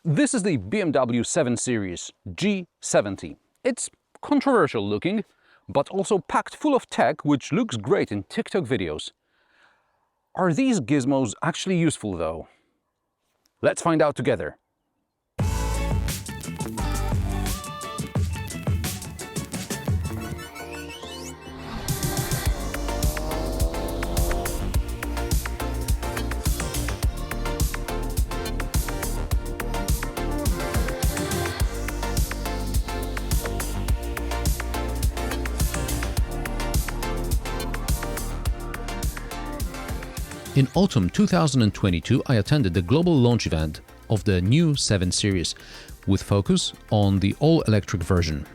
This is the BMW 7 Series G70. It's controversial looking, but also packed full of tech which looks great in TikTok videos. Are these gizmos actually useful though? Let's find out together. In autumn 2022, I attended the global launch event of the new 7 Series, with focus on the all-electric version.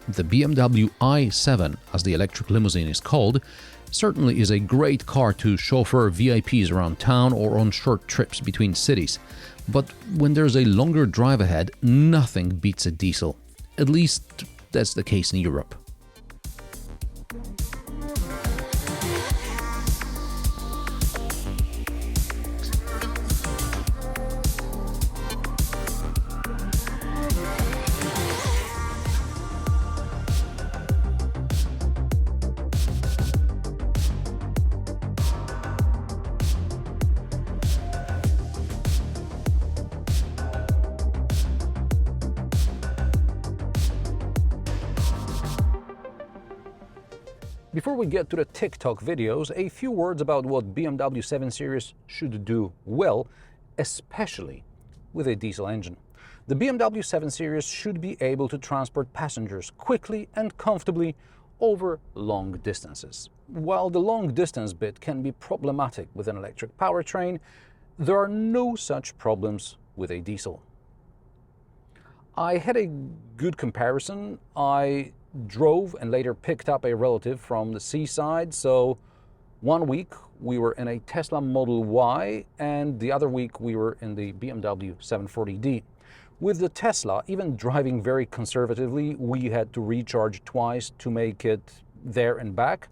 The BMW i7, as the electric limousine is called, certainly is a great car to chauffeur VIPs around town or on short trips between cities. But when there's a longer drive ahead, nothing beats a diesel. At least that's the case in Europe. Before we get to the TikTok videos, a few words about what BMW 7 Series should do well, especially with a diesel engine. The BMW 7 Series should be able to transport passengers quickly and comfortably over long distances. While the long distance bit can be problematic with an electric powertrain, there are no such problems with a diesel. I had a good comparison. I drove and later picked up a relative from the seaside, so one week we were in a Tesla Model Y and the other week we were in the BMW 740d. With the Tesla, even driving very conservatively, we had to recharge twice to make it there and back.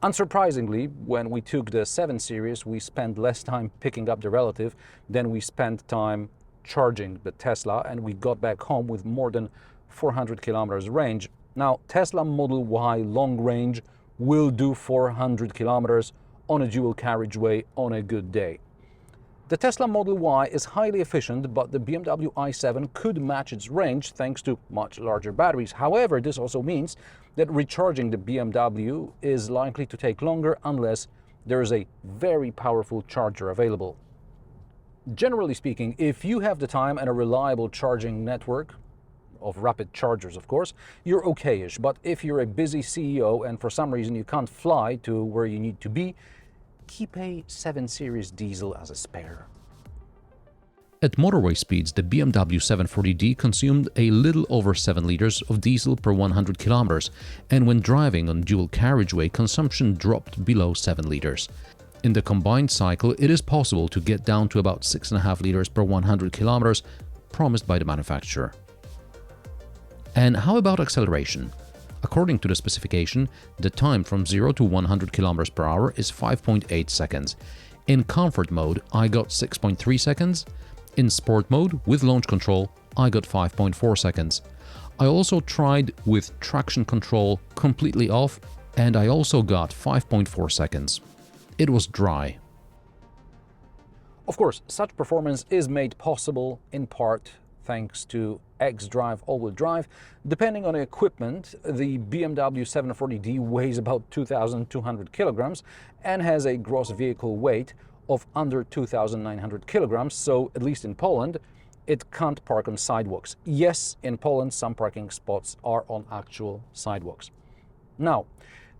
Unsurprisingly, when we took the 7 Series, we spent less time picking up the relative than we spent time charging the Tesla, and we got back home with more than 400 kilometers range. Now, Tesla Model Y long range will do 400 kilometers on a dual carriageway on a good day. The Tesla Model Y is highly efficient, but the BMW i7 could match its range thanks to much larger batteries. However, this also means that recharging the BMW is likely to take longer unless there is a very powerful charger available. Generally speaking, if you have the time and a reliable charging network, of rapid chargers of course, you're okay-ish. But if you're a busy CEO and for some reason you can't fly to where you need to be, keep a 7 Series diesel as a spare. At motorway speeds, the BMW 740d consumed a little over 7 liters of diesel per 100 kilometers, and when driving on dual carriageway, consumption dropped below 7 liters. In the combined cycle, it is possible to get down to about 6.5 liters per 100 kilometers, promised by the manufacturer. And how about acceleration? According to the specification, the time from 0 to 100 km per hour is 5.8 seconds. In comfort mode, I got 6.3 seconds. In sport mode, with launch control, I got 5.4 seconds. I also tried with traction control completely off, and I also got 5.4 seconds. It was dry. Of course, such performance is made possible in part thanks to xDrive all-wheel drive. Depending on the equipment, the BMW 740d weighs about 2,200 kilograms and has a gross vehicle weight of under 2,900 kilograms, so at least in Poland, it can't park on sidewalks. Yes, in Poland, some parking spots are on actual sidewalks. Now,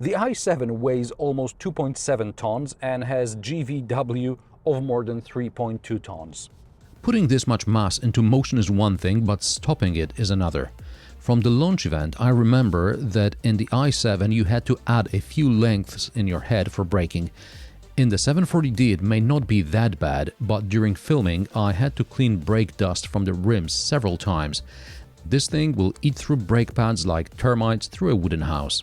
the i7 weighs almost 2.7 tons and has GVW of more than 3.2 tons. Putting this much mass into motion is one thing, but stopping it is another. From the launch event, I remember that in the i7 you had to add a few lengths in your head for braking. In the 740d it may not be that bad, but during filming I had to clean brake dust from the rims several times. This thing will eat through brake pads like termites through a wooden house.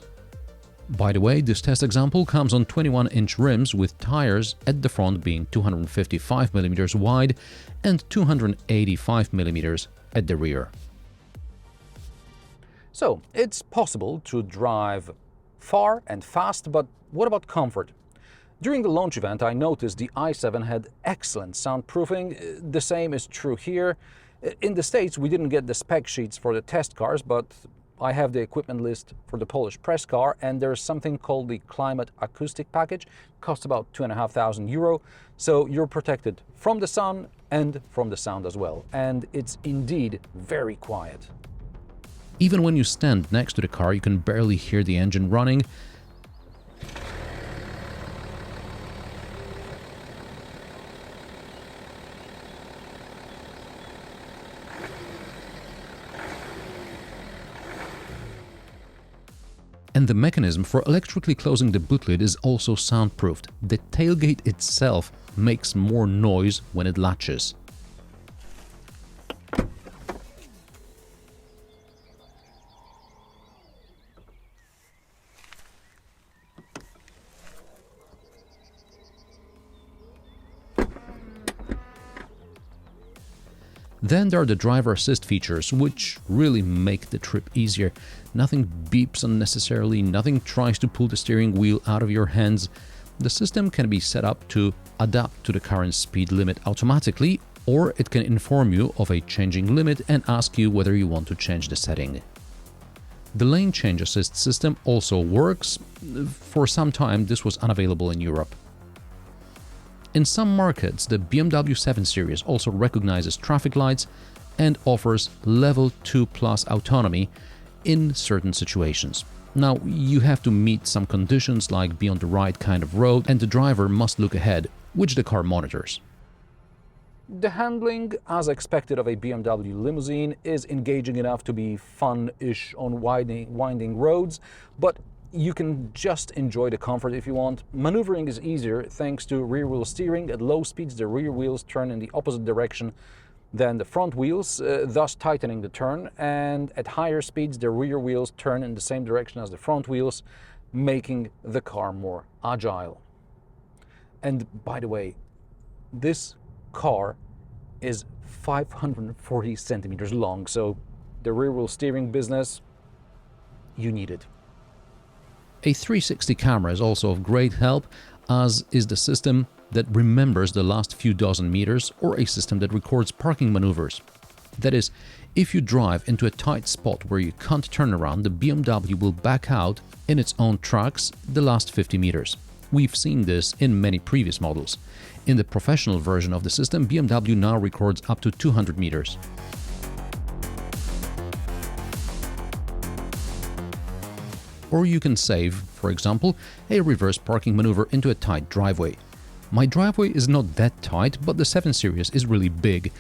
By the way, this test example comes on 21-inch rims with tires at the front being 255mm wide and 285mm at the rear. So, it's possible to drive far and fast, but what about comfort? During the launch event, I noticed the i7 had excellent soundproofing. The same is true here. In the States, we didn't get the spec sheets for the test cars, but I have the equipment list for the Polish press car, and there's something called the Climate Acoustic Package. Costs about €2,500, so you're protected from the sun and from the sound as well. And it's indeed very quiet. Even when you stand next to the car, you can barely hear the engine running. And the mechanism for electrically closing the boot lid is also soundproofed. The tailgate itself makes more noise when it latches. Then there are the driver assist features, which really make the trip easier. Nothing beeps unnecessarily, nothing tries to pull the steering wheel out of your hands. The system can be set up to adapt to the current speed limit automatically, or it can inform you of a changing limit and ask you whether you want to change the setting. The lane change assist system also works. For some time, this was unavailable in Europe. In some markets, the BMW 7 Series also recognizes traffic lights and offers level 2+ autonomy in certain situations. Now, you have to meet some conditions like be on the right kind of road and the driver must look ahead, which the car monitors. The handling, as expected of a BMW limousine, is engaging enough to be fun-ish on winding roads, but you can just enjoy the comfort if you want. Maneuvering is easier thanks to rear-wheel steering. At low speeds, the rear wheels turn in the opposite direction than the front wheels, thus tightening the turn. And at higher speeds, the rear wheels turn in the same direction as the front wheels, making the car more agile. And by the way, this car is 540 centimeters long, so the rear-wheel steering business, you need it. A 360 camera is also of great help, as is the system that remembers the last few dozen meters or a system that records parking maneuvers. That is, if you drive into a tight spot where you can't turn around, the BMW will back out in its own tracks the last 50 meters. We've seen this in many previous models. In the professional version of the system, BMW now records up to 200 meters. Or you can save, for example, a reverse parking maneuver into a tight driveway. My driveway is not that tight, but the 7 Series is really big,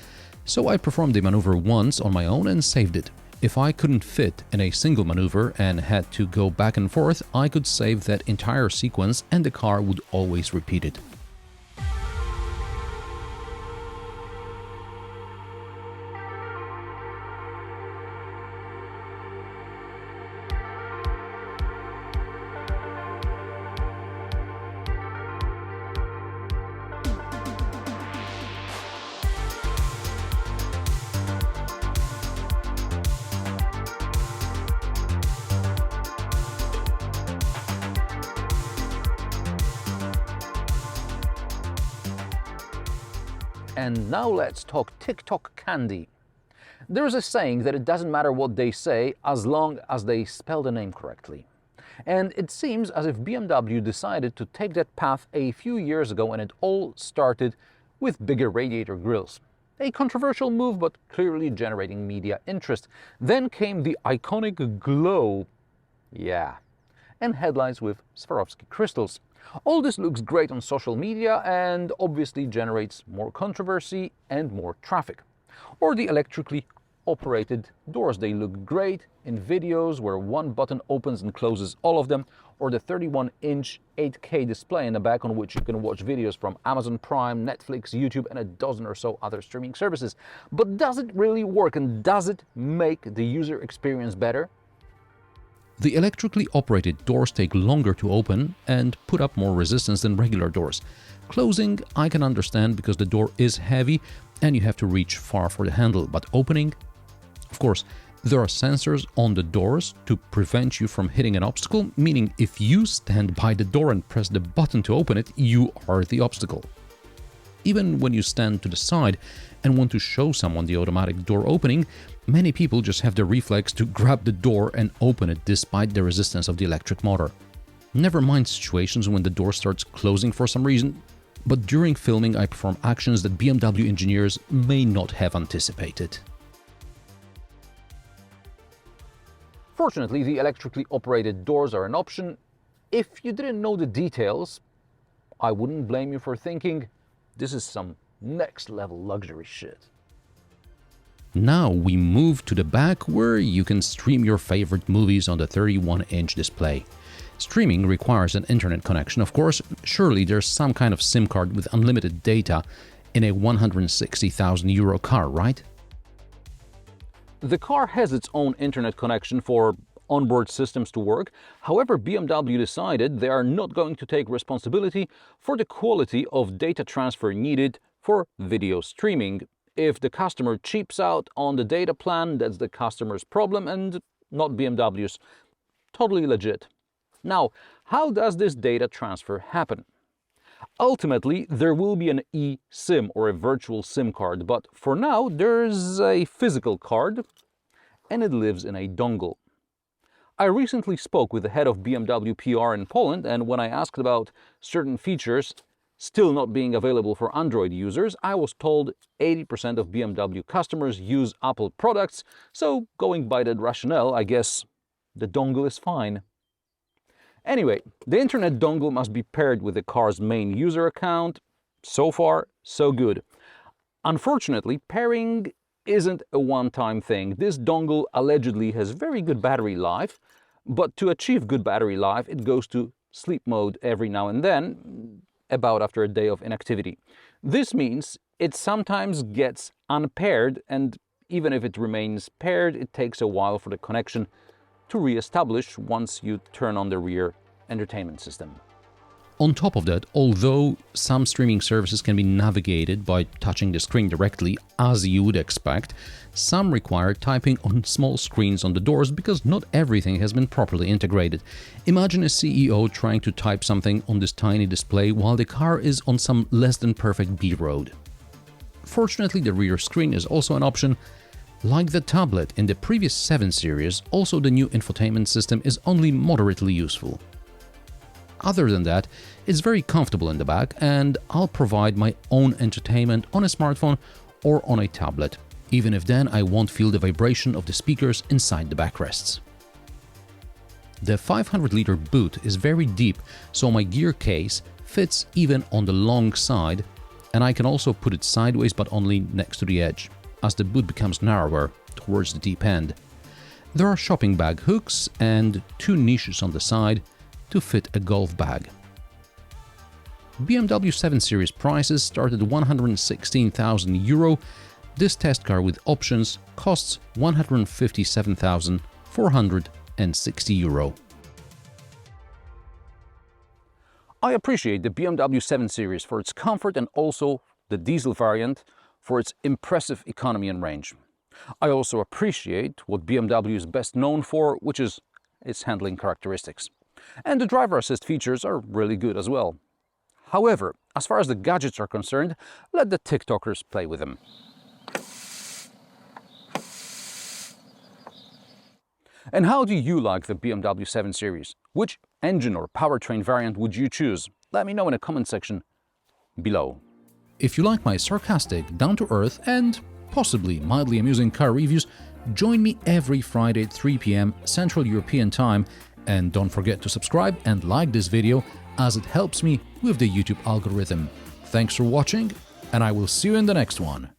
so I performed the maneuver once on my own and saved it. If I couldn't fit in a single maneuver and had to go back and forth, I could save that entire sequence and the car would always repeat it. And now let's talk TikTok candy. There is a saying that it doesn't matter what they say as long as they spell the name correctly. And it seems as if BMW decided to take that path a few years ago, and it all started with bigger radiator grills. A controversial move, but clearly generating media interest. Then came the iconic glow. Yeah. And headlights with Swarovski crystals. All this looks great on social media and obviously generates more controversy and more traffic. Or the electrically operated doors. They look great in videos where one button opens and closes all of them, or the 31-inch 8K display in the back on which you can watch videos from Amazon Prime, Netflix, YouTube and a dozen or so other streaming services. But does it really work, and does it make the user experience better? The electrically operated doors take longer to open and put up more resistance than regular doors. Closing, I can understand because the door is heavy and you have to reach far for the handle, but opening? Of course, there are sensors on the doors to prevent you from hitting an obstacle, meaning if you stand by the door and press the button to open it, you are the obstacle. Even when you stand to the side and want to show someone the automatic door opening, many people just have the reflex to grab the door and open it despite the resistance of the electric motor. Never mind situations when the door starts closing for some reason, but during filming I perform actions that BMW engineers may not have anticipated. Fortunately, the electrically operated doors are an option. If you didn't know the details, I wouldn't blame you for thinking, this is some next level luxury shit. Now we move to the back where you can stream your favorite movies on the 31-inch display. Streaming requires an internet connection, of course. Surely there's some kind of SIM card with unlimited data in a 160,000 euro car, right? The car has its own internet connection for onboard systems to work. However, BMW decided they are not going to take responsibility for the quality of data transfer needed for video streaming. If the customer cheaps out on the data plan, that's the customer's problem and not BMW's. Totally legit. Now, how does this data transfer happen? Ultimately, there will be an eSIM or a virtual SIM card, but for now there's a physical card and it lives in a dongle. I recently spoke with the head of BMW PR in Poland, and when I asked about certain features still not being available for Android users, I was told 80% of BMW customers use Apple products, so going by that rationale, I guess the dongle is fine. Anyway, the internet dongle must be paired with the car's main user account. So far, so good. Unfortunately, pairing isn't a one-time thing. This dongle allegedly has very good battery life, but to achieve good battery life, it goes to sleep mode every now and then, about after a day of inactivity. This means it sometimes gets unpaired, and even if it remains paired, it takes a while for the connection to re-establish once you turn on the rear entertainment system. On top of that, although some streaming services can be navigated by touching the screen directly, as you would expect, some require typing on small screens on the doors because not everything has been properly integrated. Imagine a CEO trying to type something on this tiny display while the car is on some less than perfect B road. Fortunately, the rear screen is also an option. Like the tablet in the previous 7 Series, also the new infotainment system is only moderately useful. Other than that, it's very comfortable in the back, and I'll provide my own entertainment on a smartphone or on a tablet, even if then I won't feel the vibration of the speakers inside the backrests. The 500-liter boot is very deep, so my gear case fits even on the long side, and I can also put it sideways but only next to the edge, as the boot becomes narrower towards the deep end. There are shopping bag hooks and 2 niches on the side to fit a golf bag. BMW 7 Series prices start at 116,000 euro. This test car with options costs 157,460 euro. I appreciate the BMW 7 Series for its comfort and also the diesel variant for its impressive economy and range. I also appreciate what BMW is best known for, which is its handling characteristics. And the driver assist features are really good as well. However, as far as the gadgets are concerned, let the TikTokers play with them. And how do you like the BMW 7 Series? Which engine or powertrain variant would you choose? Let me know in the comment section below. If you like my sarcastic, down-to-earth and possibly mildly amusing car reviews, join me every Friday at 3 p.m. Central European Time, and don't forget to subscribe and like this video as it helps me with the YouTube algorithm. Thanks for watching, and I will see you in the next one.